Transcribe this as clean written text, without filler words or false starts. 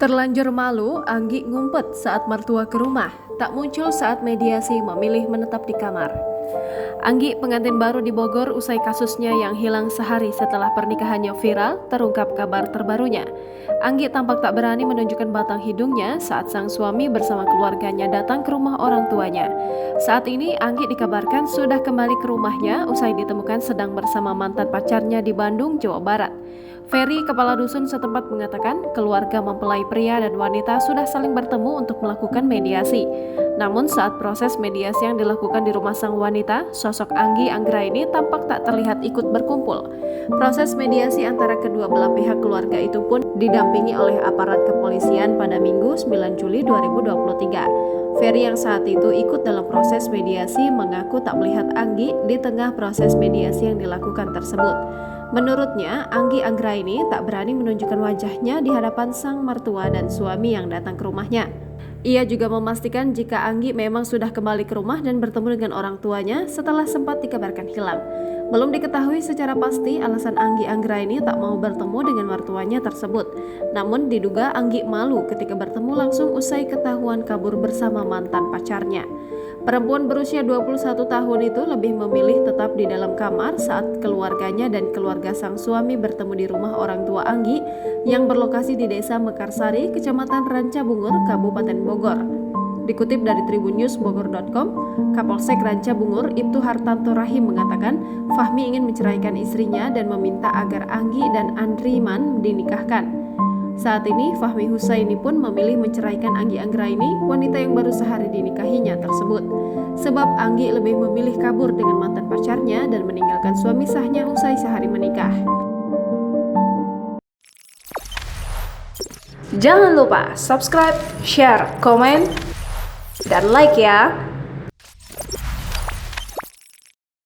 Terlanjur malu, Anggi ngumpet saat mertua ke rumah, tak muncul saat mediasi memilih menetap di kamar. Anggi, pengantin baru di Bogor usai kasusnya yang hilang sehari setelah pernikahannya viral, terungkap kabar terbarunya. Anggi tampak tak berani menunjukkan batang hidungnya saat sang suami bersama keluarganya datang ke rumah orang tuanya. Saat ini, Anggi dikabarkan sudah kembali ke rumahnya usai ditemukan sedang bersama mantan pacarnya di Bandung, Jawa Barat. Ferry, kepala dusun setempat mengatakan keluarga mempelai pria dan wanita sudah saling bertemu untuk melakukan mediasi. Namun saat proses mediasi yang dilakukan di rumah sang wanita, sosok Anggi Anggraini tampak tak terlihat ikut berkumpul. Proses mediasi antara kedua belah pihak keluarga itu pun didampingi oleh aparat kepolisian pada Minggu 9 Juli 2023. Ferry yang saat itu ikut dalam proses mediasi mengaku tak melihat Anggi di tengah proses mediasi yang dilakukan tersebut. Menurutnya, Anggi Anggraini tak berani menunjukkan wajahnya di hadapan sang mertua dan suami yang datang ke rumahnya. Ia juga memastikan jika Anggi memang sudah kembali ke rumah dan bertemu dengan orang tuanya setelah sempat dikabarkan hilang. Belum diketahui secara pasti alasan Anggi Anggraini tak mau bertemu dengan mertuanya tersebut. Namun diduga Anggi malu ketika bertemu langsung usai ketahuan kabur bersama mantan pacarnya. Perempuan berusia 21 tahun itu lebih memilih tetap di dalam kamar saat keluarganya dan keluarga sang suami bertemu di rumah orang tua Anggi yang berlokasi di Desa Mekarsari, Kecamatan Rancabungur, Kabupaten Bogor. Dikutip dari tribunnews.bogor.com, Kapolsek Rancabungur Ibtu Hartanto Rahim mengatakan Fahmi ingin menceraikan istrinya dan meminta agar Anggi dan Andriman dinikahkan. Saat ini, Fahmi Husaini pun memilih menceraikan Anggi Anggraini, wanita yang baru sehari dinikahinya tersebut. Sebab Anggi lebih memilih kabur dengan mantan pacarnya dan meninggalkan suami sahnya usai sehari menikah. Jangan lupa subscribe, share, komen, dan like ya!